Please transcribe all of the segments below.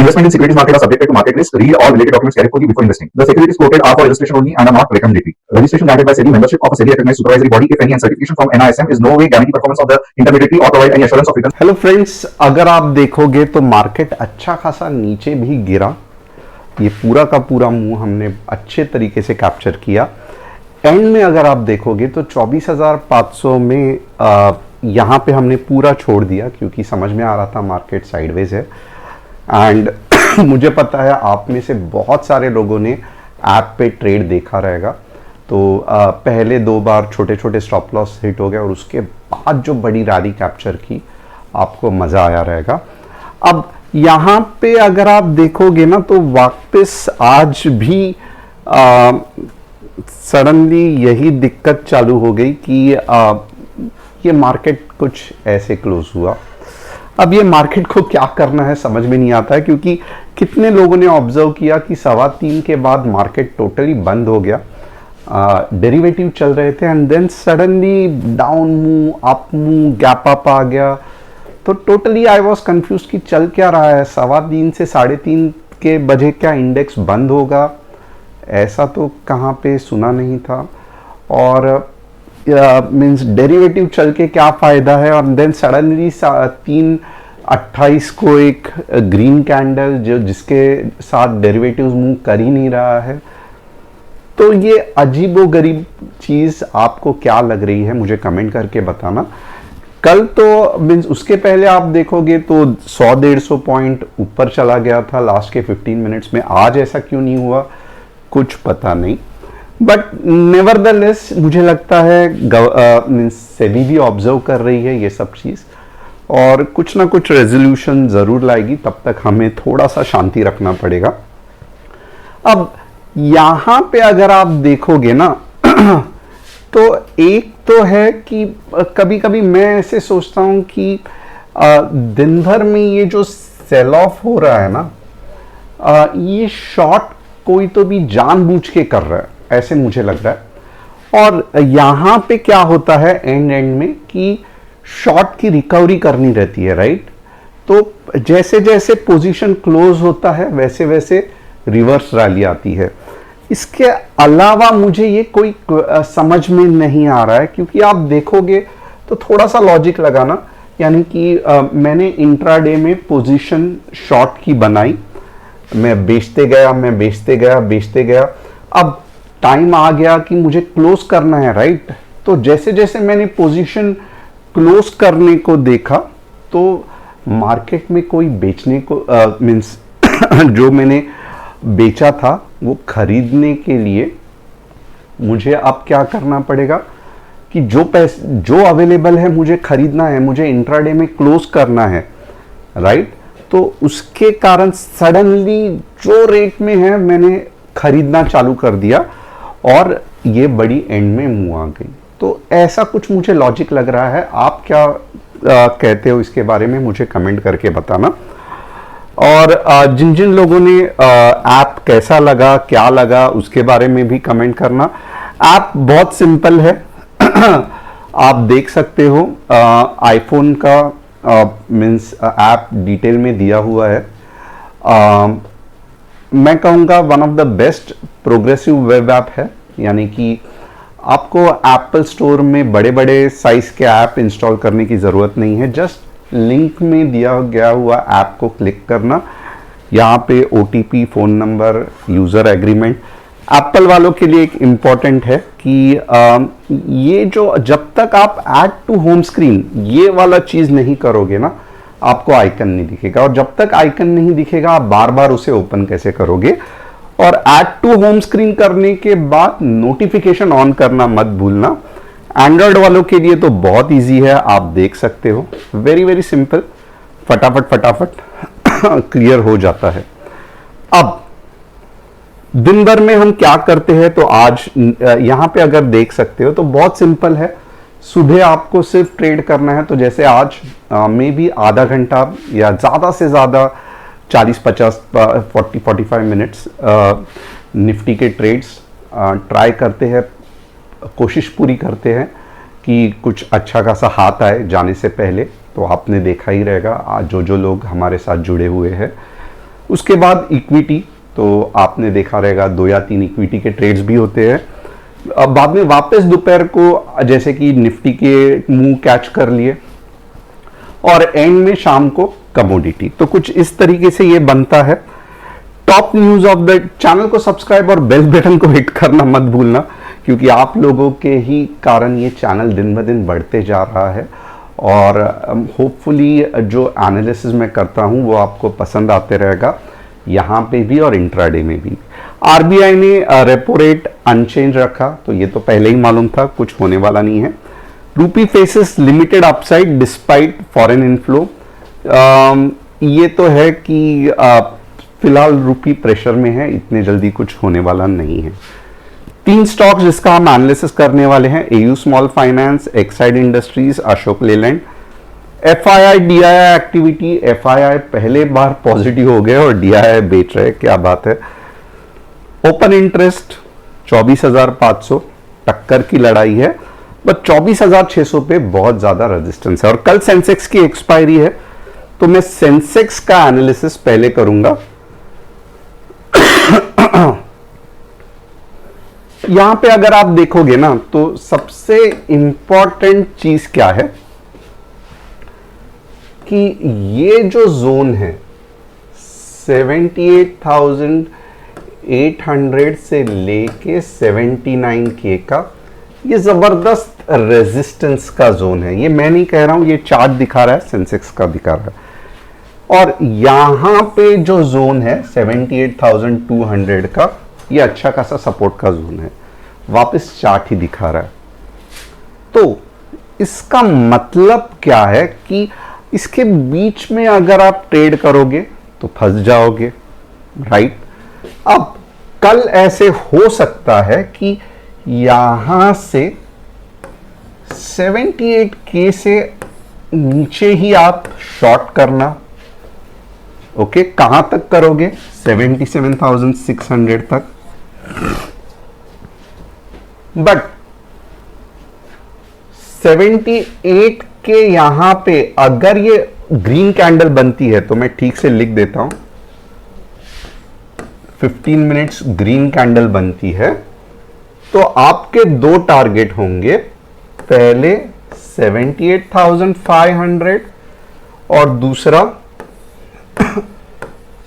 Investment in securities market are subjected to market risk. Read all related documents carefully before investing. The securities quoted are for illustration only and are not recommendatory. Registration granted by SEBI. Membership of a SEBI recognized supervisory body, if any, and certification from NISM is no way guarantee performance of the intermediary or provide any assurance of return. Hello friends, अगर आप देखोगे तो market अच्छा खासा नीचे भी गिरा। ये पूरा का पूरा मूव हमने अच्छे तरीके से कैप्चर किया। एंड में अगर आप देखोगे तो 24,500 में यहाँ पे हमने पूरा छोड़ दिया क्योंकि समझ में आ रहा था मार्केट साइडवेज है। एंड मुझे पता है आप में से बहुत सारे लोगों ने ऐप पे ट्रेड देखा रहेगा। तो पहले 2 बार छोटे छोटे स्टॉप लॉस हिट हो गए और उसके बाद जो बड़ी रैली कैप्चर की, आपको मज़ा आया रहेगा। अब यहाँ पे अगर आप देखोगे ना तो वापस आज भी सडनली यही दिक्कत चालू हो गई कि ये मार्केट कुछ ऐसे क्लोज हुआ। अब ये मार्केट को क्या करना है समझ में नहीं आता है क्योंकि कितने लोगों ने ऑब्जर्व किया कि 3:15 के बाद मार्केट टोटली बंद हो गया। डेरिवेटिव चल रहे थे and then suddenly down move, up move, gap up आ गया। तो टोटली आई वॉज कंफ्यूज कि चल क्या रहा है। 3:15 से 3:30 के बजे क्या इंडेक्स बंद होगा, ऐसा तो कहाँ पे सुना नहीं था। और मीन्स डेरिवेटिव चल के क्या फ़ायदा है। और देन सडनली 3:28 को एक ग्रीन कैंडल जो जिसके साथ डेरिवेटिव्स मूव कर ही नहीं रहा है। तो ये अजीबोगरीब चीज़ आपको क्या लग रही है मुझे कमेंट करके बताना। कल तो मीन्स उसके पहले आप देखोगे तो 100-150 पॉइंट ऊपर चला गया था लास्ट के 15 मिनट्स में। आज ऐसा क्यों नहीं हुआ कुछ पता नहीं, बट नेवरदलेस मुझे लगता है मीन्स सेबी भी ऑब्जर्व कर रही है ये सब चीज़ और कुछ ना कुछ रेजोल्यूशन ज़रूर लाएगी। तब तक हमें थोड़ा सा शांति रखना पड़ेगा। अब यहाँ पे अगर आप देखोगे ना तो एक तो है कि कभी कभी मैं ऐसे सोचता हूँ कि दिन भर में ये जो सेल ऑफ हो रहा है ना, ये शॉर्ट कोई तो भी जानबूझ के कर रहा है, ऐसे मुझे लग रहा है। और यहाँ पे क्या होता है एंड में कि शॉर्ट की रिकवरी करनी रहती है, राइट। तो जैसे जैसे पोजीशन क्लोज होता है वैसे वैसे रिवर्स रैली आती है। इसके अलावा मुझे ये कोई समझ में नहीं आ रहा है क्योंकि आप देखोगे तो थोड़ा सा लॉजिक लगाना, यानी कि मैंने इंट्राडे में पोजीशन शॉर्ट की बनाई, मैं बेचते गया। अब टाइम आ गया कि मुझे क्लोज करना है, राइट। तो जैसे जैसे मैंने पोजीशन क्लोज करने को देखा तो मार्केट में कोई बेचने को मीन्स जो मैंने बेचा था वो खरीदने के लिए मुझे अब क्या करना पड़ेगा कि जो अवेलेबल है मुझे खरीदना है, मुझे इंट्राडे में क्लोज करना है, राइट। तो उसके कारण सडनली जो रेट में है मैंने खरीदना चालू कर दिया और ये बड़ी एंड में मूव आ गई। तो ऐसा कुछ मुझे लॉजिक लग रहा है। आप क्या कहते हो इसके बारे में मुझे कमेंट करके बताना। और जिन जिन लोगों ने ऐप कैसा लगा, क्या लगा, उसके बारे में भी कमेंट करना। ऐप बहुत सिंपल है आप देख सकते हो। आईफोन का मीन्स ऐप डिटेल में दिया हुआ है। मैं कहूँगा one of the best progressive web app है, यानी कि आपको एप्पल स्टोर में बड़े बड़े साइज के ऐप इंस्टॉल करने की ज़रूरत नहीं है। जस्ट लिंक में दिया गया हुआ ऐप को क्लिक करना, यहाँ पे OTP, phone number, user agreement. Apple वालों के लिए एक इम्पॉर्टेंट है कि ये जो जब तक आप ऐड टू होम स्क्रीन ये वाला चीज़ नहीं करोगे ना, आपको आइकन नहीं दिखेगा। और जब तक आइकन नहीं दिखेगा आप बार बार उसे ओपन कैसे करोगे। और ऐड टू होम स्क्रीन करने के बाद नोटिफिकेशन ऑन करना मत भूलना। एंड्रॉयड वालों के लिए तो बहुत इजी है, आप देख सकते हो, वेरी वेरी सिंपल, फटाफट क्लियर हो जाता है। अब दिन भर में हम क्या करते हैं, तो आज यहां पे अगर देख सकते हो तो बहुत सिंपल है। सुबह आपको सिर्फ ट्रेड करना है, तो जैसे आज में भी आधा घंटा या ज़्यादा से ज़्यादा 40-50 40-45 मिनट्स निफ्टी के ट्रेड्स ट्राई करते हैं, कोशिश पूरी करते हैं कि कुछ अच्छा खासा हाथ आए जाने से पहले। तो आपने देखा ही रहेगा आज जो लोग हमारे साथ जुड़े हुए हैं उसके बाद इक्विटी, तो आपने देखा रहेगा 2 या 3 इक्विटी के ट्रेड्स भी होते हैं। अब बाद में वापस दोपहर को जैसे कि निफ्टी के मुंह कैच कर लिए, और एंड में शाम को कमोडिटी। तो कुछ इस तरीके से ये बनता है। Top news of the channel को सब्सक्राइब और बेल बटन को हिट करना मत भूलना, क्योंकि आप लोगों के ही कारण ये चैनल दिन ब दिन बढ़ते जा रहा है, और होपफुली जो एनालिसिस मैं करता हूँ वो आपको पसंद आते रहेगा, यहाँ पे भी और इंट्राडे में भी। आरबीआई ने रेपो रेट अनचेंज रखा, तो ये तो पहले ही मालूम था, कुछ होने वाला नहीं है। रूपी faces limited upside despite foreign inflow. ये तो है कि फिलहाल रूपी प्रेशर में है, इतने जल्दी कुछ होने वाला नहीं है। 3 स्टॉक्स जिसका हम एनालिसिस करने वाले हैं, AU Small Finance, Exide Industries, Ashok Leyland. FII DII activity, FII पहले बार पॉजिटिव हो गए और डीआईआई बेच रहे, क्या बात है। ओपन इंटरेस्ट 24,500, टक्कर की लड़ाई है, बट 24,600 पे बहुत ज्यादा रेजिस्टेंस है। और कल सेंसेक्स की एक्सपायरी है, तो मैं सेंसेक्स का एनालिसिस पहले करूंगा। यहां पे अगर आप देखोगे ना, तो सबसे इंपॉर्टेंट चीज क्या है कि ये जो जोन है 78,800 से लेके 79K का, ये जबरदस्त रेजिस्टेंस का जोन है। ये मैं नहीं कह रहा हूं, ये चार्ट दिखा रहा है, सेंसेक्स का दिखा रहा है। और यहां पे जो जोन है 78,200 का, ये अच्छा खासा सपोर्ट का जोन है, वापस चार्ट ही दिखा रहा है। तो इसका मतलब क्या है कि इसके बीच में अगर आप ट्रेड करोगे तो फंस जाओगे, राइट। अब कल ऐसे हो सकता है कि यहां से 78K से नीचे ही आप शॉर्ट करना, ओके। कहां तक करोगे? 77,600 तक। बट 78 के यहां पे अगर ये ग्रीन कैंडल बनती है, तो मैं ठीक से लिख देता हूं, 15 मिनट्स ग्रीन कैंडल बनती है, तो आपके 2 टारगेट होंगे। पहले 78,500 और दूसरा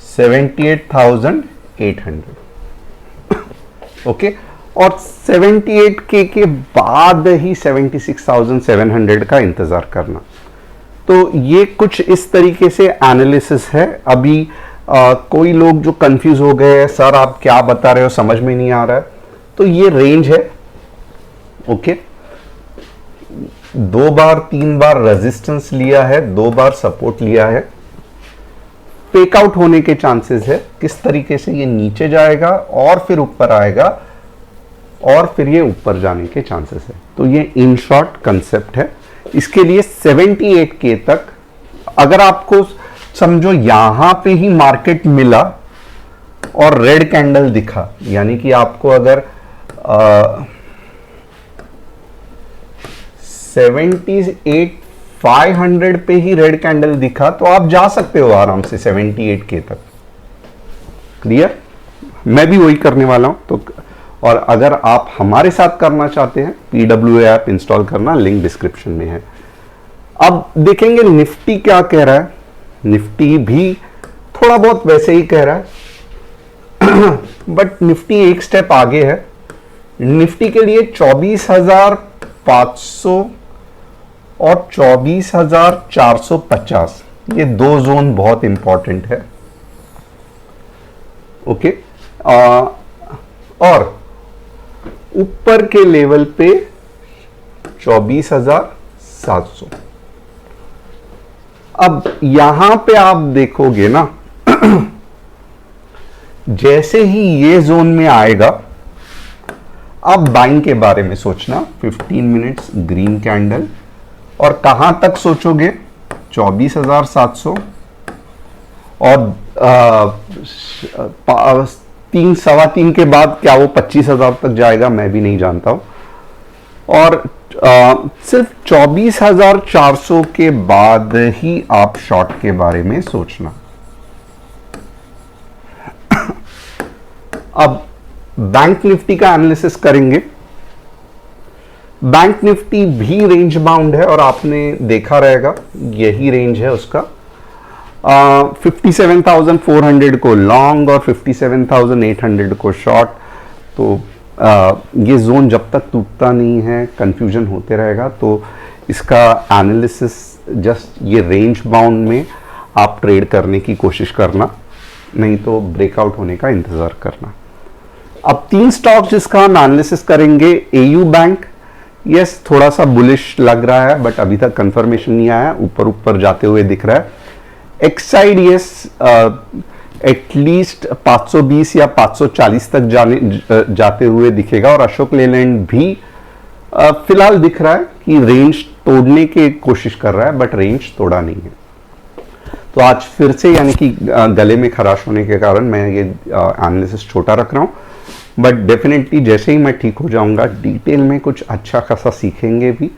78,800, ओके। और 78K के बाद ही 76,700 का इंतजार करना। तो ये कुछ इस तरीके से एनालिसिस है। अभी कोई लोग जो कंफ्यूज हो गए, सर आप क्या बता रहे हो, समझ में नहीं आ रहा है, तो ये रेंज है, ओके। 2 बार 3 बार रेजिस्टेंस लिया है, 2 बार सपोर्ट लिया है। पेकआउट होने के चांसेस है, किस तरीके से ये नीचे जाएगा और फिर ऊपर आएगा और फिर ये ऊपर जाने के चांसेस है। तो ये इन शॉर्ट कंसेप्ट है। इसके लिए 78K तक अगर आपको समझो यहां पे ही मार्केट मिला और रेड कैंडल दिखा, यानी कि आपको अगर 78,500 पे ही रेड कैंडल दिखा, तो आप जा सकते हो आराम से 78K तक। क्लियर? मैं भी वही करने वाला हूं। तो और अगर आप हमारे साथ करना चाहते हैं, PWA ऐप इंस्टॉल करना, लिंक डिस्क्रिप्शन में है। अब देखेंगे निफ्टी क्या कह रहा है। निफ्टी भी थोड़ा बहुत वैसे ही कह रहा है, बट निफ्टी एक स्टेप आगे है। निफ्टी के लिए 24,500 और 24,450, ये 2 जोन बहुत इंपॉर्टेंट है, ओके। और ऊपर के लेवल पे 24,700। अब यहां पे आप देखोगे ना, जैसे ही ये जोन में आएगा, आप बाइंग के बारे में सोचना। 15 मिनट्स ग्रीन कैंडल, और कहां तक सोचोगे? 24,700 और 3 सवा 3 के बाद क्या वो 25,000 तक जाएगा, मैं भी नहीं जानता हूं। और सिर्फ 24,400 के बाद ही आप शॉर्ट के बारे में सोचना, अब बैंक निफ्टी का एनालिसिस करेंगे। बैंक निफ्टी भी रेंज बाउंड है और आपने देखा रहेगा यही रेंज है उसका। 57,400 को लॉन्ग और 57,800 को शॉर्ट। तो ये जोन जब तक टूटता नहीं है कंफ्यूजन होते रहेगा। तो इसका एनालिसिस जस्ट ये रेंज बाउंड में आप ट्रेड करने की कोशिश करना, नहीं तो ब्रेकआउट होने का इंतजार करना। अब 3 स्टॉक जिसका हम एनालिसिस करेंगे। एयू बैंक, यस थोड़ा सा बुलिश लग रहा है बट अभी तक कंफर्मेशन नहीं आया, ऊपर ऊपर जाते हुए दिख रहा है। एक्साइड, यस एटलीस्ट 520 या 540 तक जाते हुए दिखेगा। और अशोक लेलैंड भी फिलहाल दिख रहा है कि रेंज तोड़ने की कोशिश कर रहा है बट रेंज तोड़ा नहीं है। तो आज फिर से यानी कि गले में खराश होने के कारण मैं ये एनालिसिस छोटा रख रहा हूँ, बट डेफिनेटली जैसे ही मैं ठीक हो जाऊंगा डिटेल में कुछ अच्छा खासा सीखेंगे भी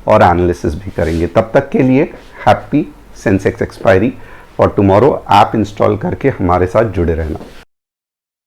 और एनालिसिस भी करेंगे। तब तक के लिए happy Sensex expiry for tomorrow. App install करके हमारे साथ जुड़े रहना।